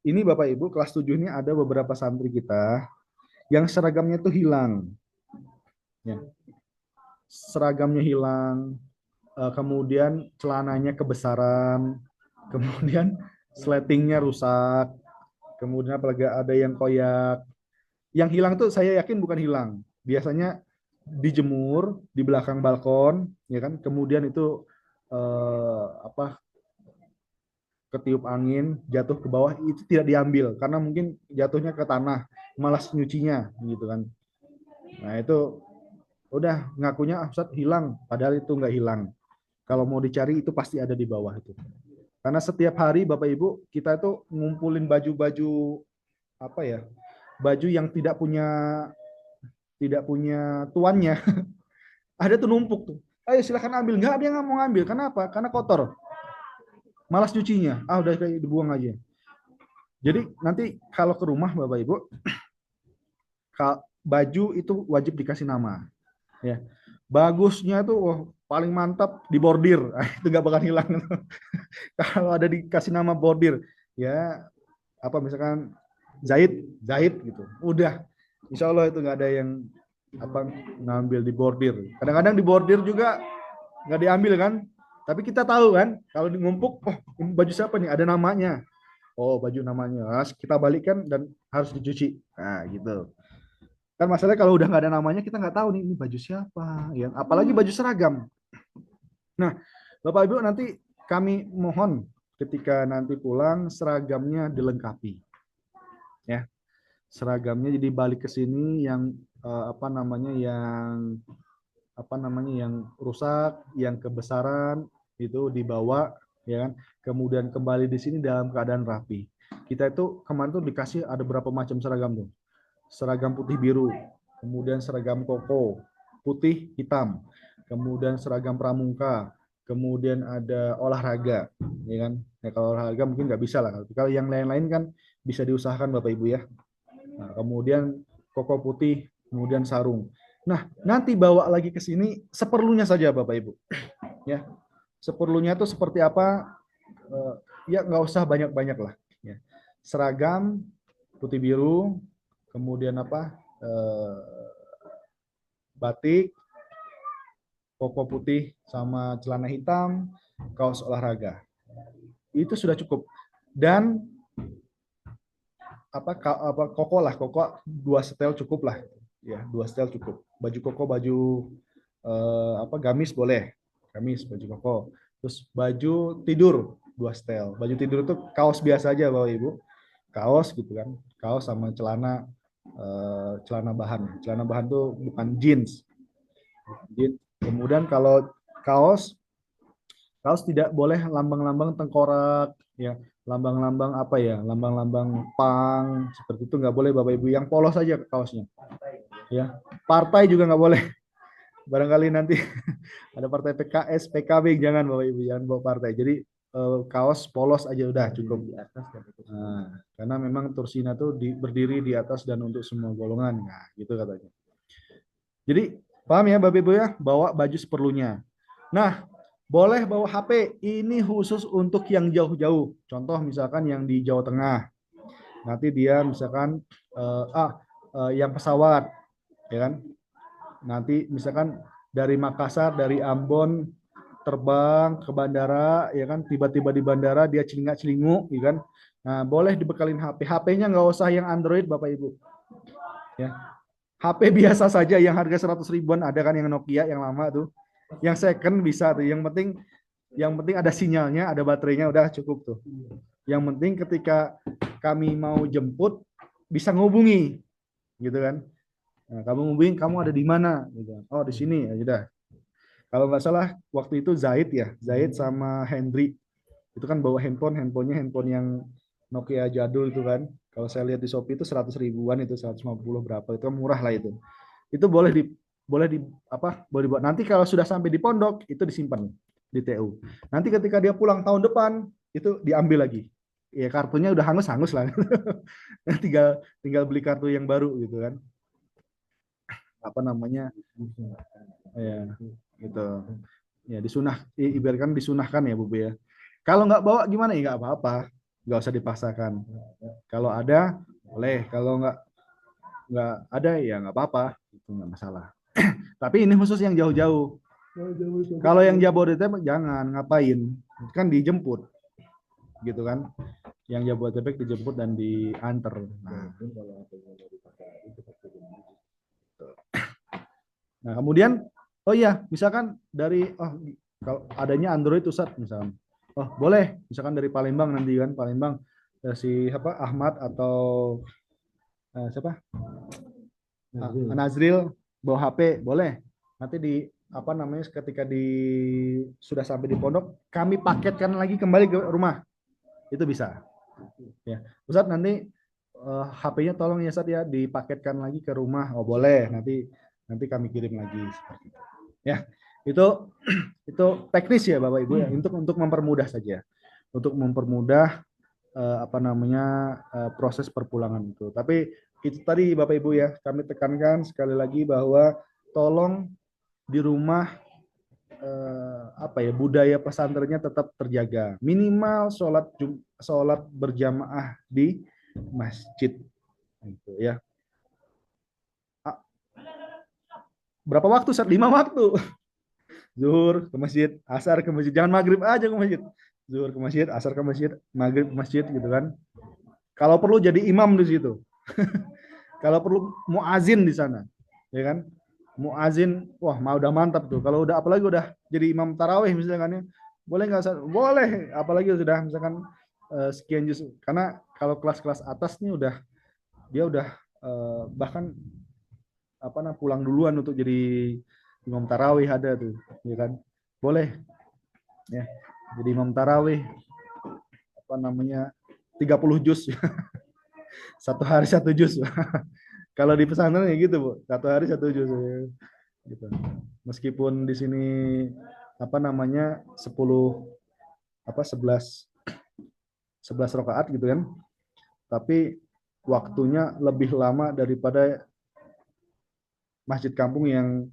ini Bapak Ibu, kelas 7 ini ada beberapa santri kita yang seragamnya tuh hilang ya, seragamnya hilang, kemudian celananya kebesaran, kemudian sletingnya rusak, kemudian apalagi ada yang koyak. Yang hilang tuh saya yakin bukan hilang, biasanya dijemur di belakang balkon, ya kan? Kemudian itu apa, ketiup angin, jatuh ke bawah, itu tidak diambil karena mungkin jatuhnya ke tanah, malas nyucinya, gitu kan? Nah itu udah ngakunya Ustaz hilang, padahal itu nggak hilang. Kalau mau dicari itu pasti ada di bawah itu. Karena setiap hari Bapak Ibu kita itu ngumpulin baju-baju apa ya, baju yang tidak punya tuannya. Ada tuh numpuk tuh. Ayo silakan ambil. Nggak, dia nggak mau ngambil. Kenapa? Karena kotor. Malas cucinya. Udah kayak dibuang aja. Jadi nanti kalau ke rumah Bapak Ibu, baju itu wajib dikasih nama. Ya. Bagusnya tuh paling mantap di bordir. Itu nggak bakal hilang. Kalau ada dikasih nama bordir, ya apa misalkan Zahid gitu. Udah, insya Allah itu nggak ada yang apa ngambil di bordir. Kadang-kadang di bordir juga nggak diambil kan, tapi kita tahu kan kalau di ngumpuk, oh ini baju siapa nih, ada namanya, oh baju namanya, kita balikkan dan harus dicuci, nah gitu kan. Masalahnya kalau udah nggak ada namanya kita nggak tahu nih ini baju siapa ya, apalagi baju seragam. Nah Bapak Ibu nanti kami mohon ketika nanti pulang seragamnya dilengkapi ya, Seragamnya jadi balik ke sini yang yang rusak, yang kebesaran itu dibawa, ya kan? Kemudian kembali di sini dalam keadaan rapi. Kita itu kemarin tuh dikasih ada berapa macam seragam tuh. Seragam putih biru, kemudian seragam koko, putih hitam, kemudian seragam pramuka, kemudian ada olahraga, ya kan? Ya, kalau olahraga mungkin nggak bisa lah. Kalau yang lain-lain kan bisa diusahakan Bapak Ibu ya. Nah, kemudian koko putih, kemudian sarung. Nah, nanti bawa lagi ke sini seperlunya saja Bapak Ibu. Ya, seperlunya itu seperti apa? Ya nggak usah banyak-banyak lah. Ya. Seragam putih biru, kemudian batik, koko putih sama celana hitam, kaos olahraga. Itu sudah cukup. Dan koko dua setel cukup lah, ya dua setel cukup. Baju koko, baju gamis boleh, gamis baju koko. Terus baju tidur dua setel. Baju tidur itu kaos biasa aja Bapak Ibu, kaos gitu kan, kaos sama celana bahan. Celana bahan tuh bukan jeans. Kemudian kalau kaos, kaos tidak boleh lambang-lambang tengkorak, ya lambang-lambang apa ya, lambang-lambang pang seperti itu nggak boleh Bapak Ibu. Yang polos aja kaosnya, ya. Partai juga nggak boleh. Barangkali nanti ada partai PKS, PKB, jangan Bapak Ibu, jangan bawa partai. Jadi kaos polos aja udah cukup. Nah, karena memang Tursina tuh berdiri di atas dan untuk semua golongan, nah gitu katanya. Jadi paham ya Bapak Ibu ya, bawa baju seperlunya. Nah, boleh bawa HP, ini khusus untuk yang jauh-jauh. Contoh misalkan yang di Jawa Tengah. Nanti dia misalkan yang pesawat, ya kan? Nanti misalkan dari Makassar, dari Ambon terbang ke bandara, ya kan? Tiba-tiba di bandara dia celingak-celinguk, ya kan? Nah, boleh dibekalin HP. HP-nya nggak usah yang Android, Bapak Ibu. Ya. HP biasa saja yang harga 100 ribuan, ada kan yang Nokia yang lama tuh. Yang second bisa tuh. Yang penting ada sinyalnya, ada baterainya, udah cukup tuh. Yang penting ketika kami mau jemput bisa ngubungi, gitu kan? Nah, kamu ngubungin, kamu ada di mana? Gitu. Oh di sini, ya udah. Kalau nggak salah waktu itu Zaid ya, Zaid sama Hendry itu kan bawa handphonenya handphone yang Nokia jadul itu kan. Kalau saya lihat di Shopee itu 100 ribuan, itu 150 berapa, itu kan murah lah itu. Itu boleh dibuat. Nanti kalau sudah sampai di pondok itu disimpan di TU. Nanti ketika dia pulang tahun depan itu diambil lagi. Ya kartunya udah hangus-hangus lah. tinggal tinggal beli kartu yang baru gitu kan. Apa namanya? Ya, gitu. Ya disunah, ibaratkan disunahkan ya Bu ya. Kalau nggak bawa gimana ya nggak apa-apa, nggak usah dipaksakan. Kalau ada boleh, kalau nggak ada ya nggak apa-apa, itu nggak masalah. Tapi ini khusus yang jauh-jauh. Kalau yang Jabodetabek jangan, ngapain? Kan dijemput, gitu kan? Yang Jabodetabek dijemput dan diantar. Nah, kemudian, oh iya, misalkan dari, kalau adanya Android Ustaz, misalkan, oh boleh, misalkan dari Palembang nanti kan, Palembang, si siapa Ahmad atau siapa Nazril bawa HP, boleh. Nanti ketika sudah sampai di pondok, kami paketkan lagi kembali ke rumah, itu bisa. Ya, Ustaz nanti HP-nya tolong ya Ustaz ya dipaketkan lagi ke rumah. Oh boleh, nanti kami kirim lagi seperti itu. Ya, itu itu teknis ya Bapak Ibu ya, untuk mempermudah saja. Untuk mempermudah proses perpulangan itu. Tapi itu tadi Bapak Ibu ya, kami tekankan sekali lagi bahwa tolong di rumah budaya pesantrennya tetap terjaga. Minimal sholat berjamaah di masjid gitu ya. Berapa waktu? 5 waktu. Zuhur ke masjid, asar ke masjid. Jangan maghrib aja ke masjid. Zuhur ke masjid, asar ke masjid, maghrib ke masjid gitu kan. Kalau perlu jadi imam di situ. Kalau perlu muazin di sana. Ya kan? Muazin, wah mau udah mantap tuh. Kalau udah apalagi udah jadi imam tarawih misalkan ya. Boleh nggak? Boleh. Apalagi sudah misalkan sekian juz. Karena kalau kelas-kelas atas nih dia udah bahkan apa pulang duluan untuk jadi imam tarawih ada tuh, ya kan? Boleh ya. Jadi imam tarawih apa namanya 30 juz satu hari satu juz. Kalau di pesantren ya gitu, Bu. Satu hari satu juz gitu. Meskipun di sini apa namanya 10 apa 11 rakaat gitu kan. Tapi waktunya lebih lama daripada masjid kampung yang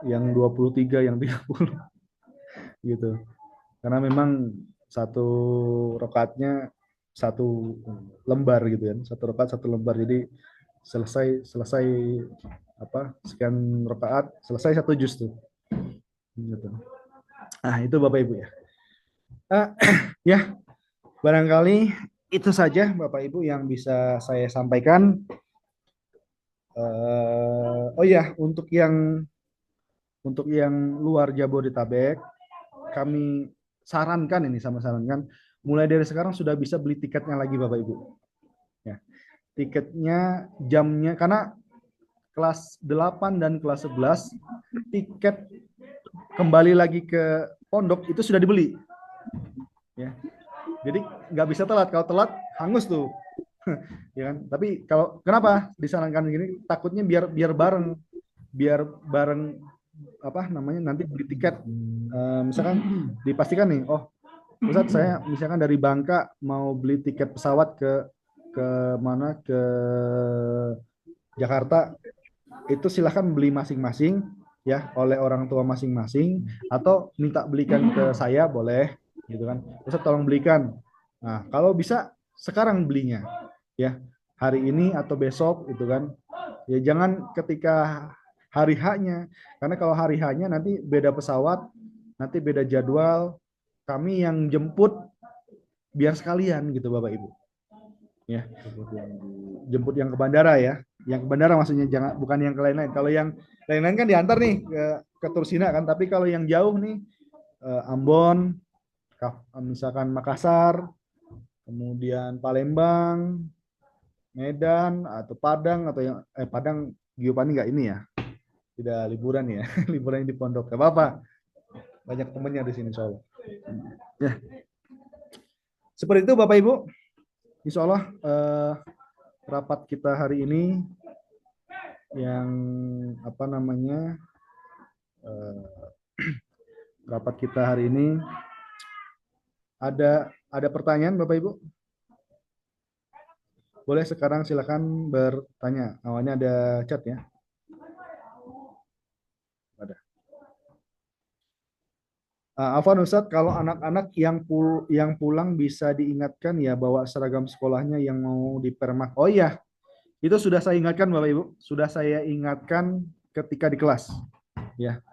23 yang 30 gitu. Karena memang satu rakaatnya satu lembar gitu kan. Satu rakaat satu lembar. Jadi selesai selesai apa sekian rakaat selesai satu juz tuh gitu. Nah, itu Bapak Ibu ya. Ah, ya, barangkali itu saja Bapak Ibu yang bisa saya sampaikan. Oh ya, untuk yang luar Jabodetabek, kami sarankan ini sama sarankan mulai dari sekarang sudah bisa beli tiketnya lagi Bapak Ibu. Ya, tiketnya jamnya karena kelas 8 dan kelas 11 tiket kembali lagi ke pondok itu sudah dibeli. Ya. Jadi nggak bisa telat. Kalau telat hangus tuh. Ya kan? Tapi kalau kenapa disarankan gini? Takutnya biar bareng apa namanya nanti beli tiket. Misalkan dipastikan nih, oh Ustadz saya misalkan dari Bangka mau beli tiket pesawat ke mana ke Jakarta, itu silahkan beli masing-masing ya oleh orang tua masing-masing atau minta belikan ke saya boleh gitu kan. Ustadz tolong belikan. Nah, kalau bisa sekarang belinya ya hari ini atau besok gitu kan. Ya jangan ketika hari H-nya karena kalau hari H-nya nanti beda pesawat, nanti beda jadwal. Kami yang jemput biar sekalian gitu Bapak Ibu. Ya, jemput yang ke bandara ya. Yang ke bandara maksudnya jangan bukan yang ke lain-lain. Kalau yang lain-lain kan diantar nih ke Tursina kan, tapi kalau yang jauh nih Ambon, misalkan Makassar, kemudian Palembang, Medan atau Padang atau yang Padang Giovanni nggak ini ya. Tidak liburan ya. Liburan di pondok. Gak apa-apa. Banyak temennya di sini soalnya. Ya. Seperti itu Bapak Ibu. Insya Allah rapat kita hari ini yang apa namanya rapat kita hari ini ada pertanyaan Bapak Ibu? Boleh sekarang silakan bertanya. Awalnya ada chat ya. Ada. Afwan Ustadz, kalau anak-anak yang pulang bisa diingatkan ya bawa seragam sekolahnya yang mau dipermak. Oh iya, itu sudah saya ingatkan Bapak Ibu, sudah saya ingatkan ketika di kelas. Ya,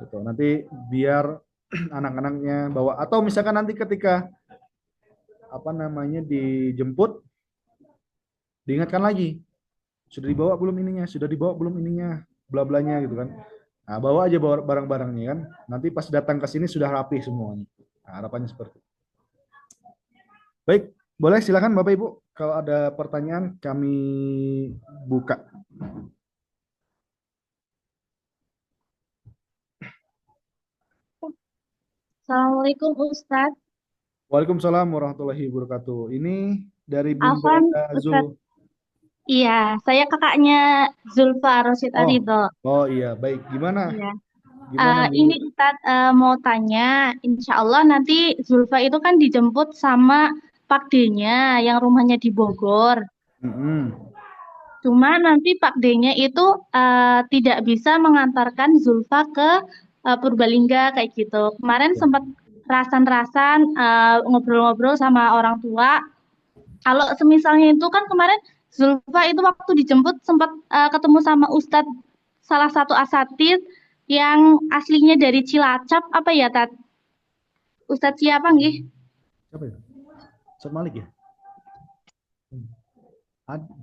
gitu. Nanti biar anak-anaknya bawa atau misalkan nanti ketika apa namanya dijemput diingatkan lagi. Sudah dibawa belum ininya? Sudah dibawa belum ininya? Bla blanya gitu kan. Nah, bawa aja bawa barang-barangnya kan. Nanti pas datang ke sini sudah rapi semuanya. Nah, harapannya seperti itu. Baik, boleh silakan Bapak Ibu. Kalau ada pertanyaan kami buka. Assalamualaikum Ustadz. Waalaikumsalam warahmatullahi wabarakatuh. Ini dari Bunda Afwan Ustadz. Zul. Iya, saya kakaknya Zulfa Rosid Oh, Arido. oh iya, baik. Gimana? Iya. Gimana nih? Ini Ustadz mau tanya, insya Allah nanti Zulfa itu kan dijemput sama Pak D-nya yang rumahnya di Bogor. Mm-mm. Cuma nanti Pak D-nya itu tidak bisa mengantarkan Zulfa ke Purbalingga kayak gitu. Kemarin sempat rasan-rasan ngobrol-ngobrol sama orang tua. Kalau semisalnya itu kan kemarin Zulfa itu waktu dijemput sempat ketemu sama Ustadz salah satu asatid yang aslinya dari Cilacap apa ya Tat? Ustadz siapa nggih? Siapa ya? Ustadz Malik ya?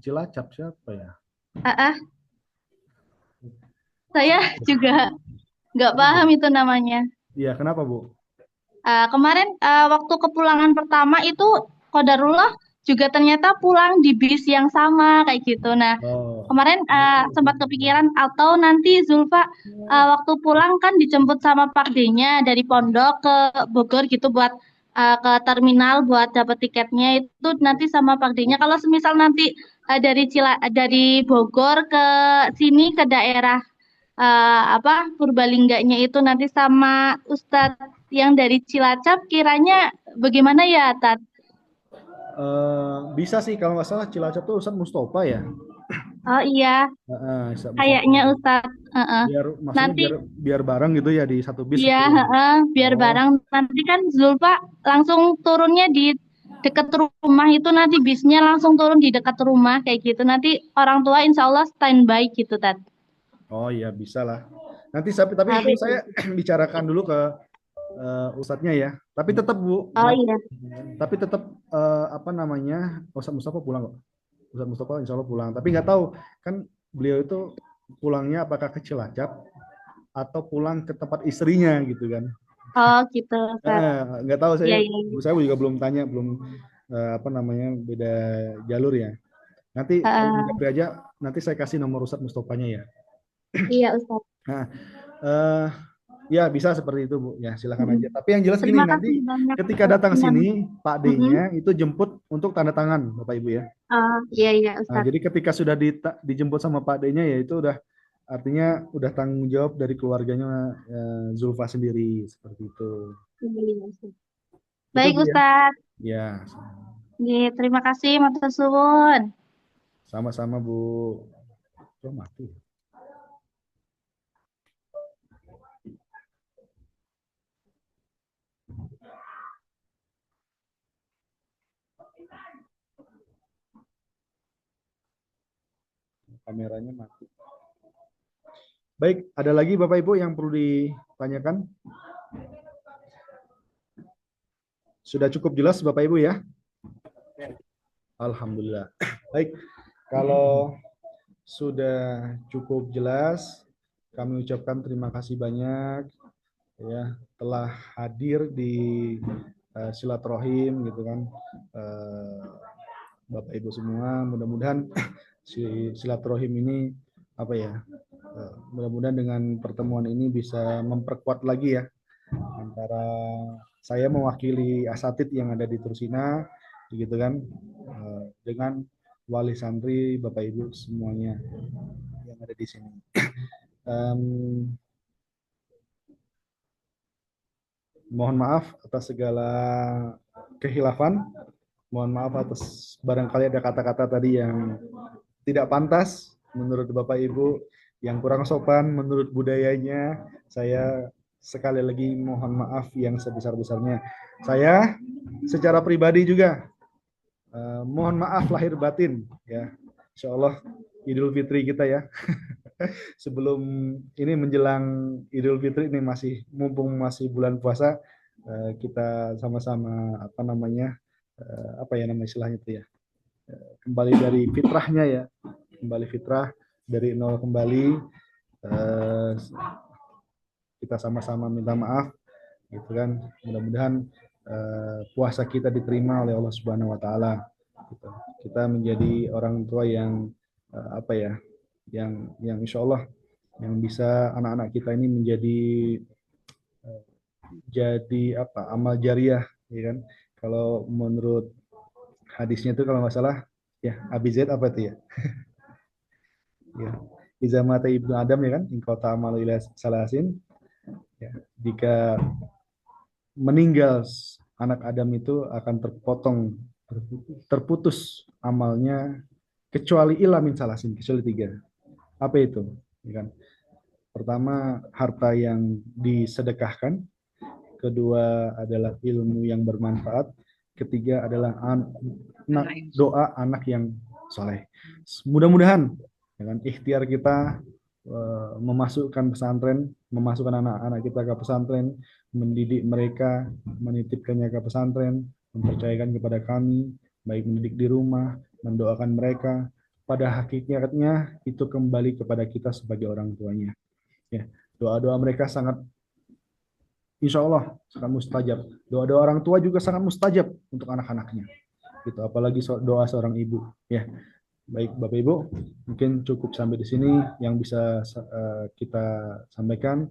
Cilacap siapa ya? Ah, saya juga nggak paham itu namanya. Iya, kenapa Bu? Kemarin waktu kepulangan pertama itu Qadarullah juga ternyata pulang di bis yang sama kayak gitu. Nah, Oh, kemarin sempat kepikiran atau nanti Zulfa waktu pulang kan dijemput sama Pak D-nya dari pondok ke Bogor gitu buat ke terminal buat dapat tiketnya itu nanti sama Pak D-nya. Kalau semisal nanti dari Bogor ke sini ke daerah apa Purbalingganya itu nanti sama Ustadz yang dari Cilacap kiranya bagaimana ya Tat? bisa sih kalau nggak salah Cilacap tuh Ustadz Mustafa ya. Oh iya, Ustadz Mustafa. kayaknya Ustadz. Biar maksudnya Nanti biar bareng gitu ya di satu bis iya, gitu ya. biar Oh, bareng. Nanti kan Zulfa langsung turunnya di dekat rumah itu nanti bisnya langsung turun di dekat rumah kayak gitu. Nanti orang tua insya Allah standby gitu Tat. oh iya bisa lah. Nanti tapi itu Tapi, saya bicarakan dulu ke Ustadznya ya. Tapi tetap Bu, oh iya. tapi tetap apa namanya Ustadz Mustafa pulang kok. Ustadz Mustafa insya Allah pulang. Tapi nggak tahu kan beliau itu pulangnya apakah ke Cilacap atau pulang ke tempat istrinya gitu kan. Oh gitu Tat. Nggak tahu Iya, iya, iya. saya juga belum tanya, belum apa namanya beda jalur ya. Nanti kalau di Heeh. Japri aja, nanti saya kasih nomor Ustadz Mustofanya ya. Iya Ustadz. Nah, eh, ya bisa seperti itu Bu. Ya silakan Mm-mm. aja. Tapi yang jelas gini, Terima nanti kasih banyak ketika Ustadz. datang Iya. sini, Pak Mm-mm. D-nya itu jemput untuk tanda tangan, Bapak Ibu ya. Oh, iya iya Nah, Ustadz. jadi ketika sudah dijemput sama Pak D-nya, ya itu udah artinya udah tanggung jawab dari keluarganya Zulfa sendiri seperti itu. Iya, iya, Ustadz. Itu Baik Bu ya. Ustadz. Ya, Iya, terima kasih matur suwun. sama-sama Bu. Kok mati? Kameranya mati. Baik, ada lagi Bapak Ibu yang perlu ditanyakan? Sudah cukup jelas Bapak Ibu ya? Alhamdulillah. Baik, kalau sudah cukup jelas, kami ucapkan terima kasih banyak ya telah hadir di silaturahim gitu kan. Bapak Ibu semua, mudah-mudahan si silaturahim ini apa ya? Mudah-mudahan dengan pertemuan ini bisa memperkuat lagi ya antara saya mewakili asatid yang ada di Tursina gitu kan dengan wali santri Bapak Ibu semuanya yang ada di sini. Mohon maaf atas segala kehilafan. Mohon maaf atas barangkali ada kata-kata tadi yang tidak pantas menurut Bapak Ibu, yang kurang sopan menurut budayanya. Saya sekali lagi mohon maaf yang sebesar-besarnya. Saya secara pribadi juga mohon maaf lahir batin ya. Insya Allah Idul Fitri kita ya. Sebelum ini menjelang Idul Fitri ini masih mumpung masih bulan puasa, kita sama-sama apa namanya apa ya nama istilahnya itu ya, kembali dari fitrahnya ya, kembali fitrah dari nol kembali, kita sama-sama minta maaf gitu kan. Mudah-mudahan puasa kita diterima oleh Allah Subhanahu Wa Taala. Gitu. Kita menjadi orang tua yang apa ya, yang insya Allah yang bisa anak-anak kita ini menjadi jadi apa amal jariah ya kan. Kalau menurut hadisnya itu kalau nggak salah ya Abi Zaid apa itu ya, ya Iza mata ibnu Adam ya kan ingkau ta'amalu ila salasin ya, jika meninggal anak Adam itu akan terputus amalnya kecuali ilamin salasin, kecuali tiga. Apa itu ya kan? Pertama harta yang disedekahkan, kedua adalah ilmu yang bermanfaat, ketiga adalah doa anak yang soleh. Mudah-mudahan dengan ikhtiar kita memasukkan pesantren, memasukkan anak-anak kita ke pesantren, mendidik mereka, menitipkannya ke pesantren, mempercayakan kepada kami, baik mendidik di rumah, mendoakan mereka, pada hakikatnya itu kembali kepada kita sebagai orang tuanya. Ya, doa-doa mereka sangat insya Allah sangat mustajab. Doa-doa orang tua juga sangat mustajab untuk anak-anaknya. gitu, apalagi doa seorang ibu ya. Baik Bapak Ibu, mungkin cukup sampai di sini yang bisa kita sampaikan.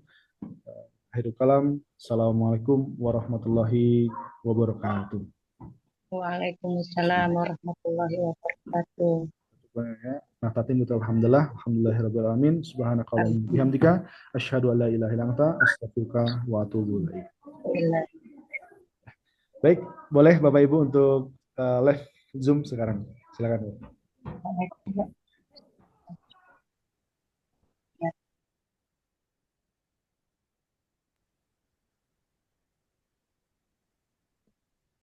Akhirul kalam, Assalamualaikum warahmatullahi wabarakatuh. Waalaikumsalam warahmatullahi wabarakatuh. Nah, tatim betul alhamdulillah, alhamdulillahirabbil alamin, subhanakallahumma bihamdika, asyhadu an la ilaha illa anta, astaghfiruka wa atubu ilaik. Alhamdulillah. Baik, boleh Bapak Ibu untuk live Zoom sekarang. Silakan. Waalaikumsalam.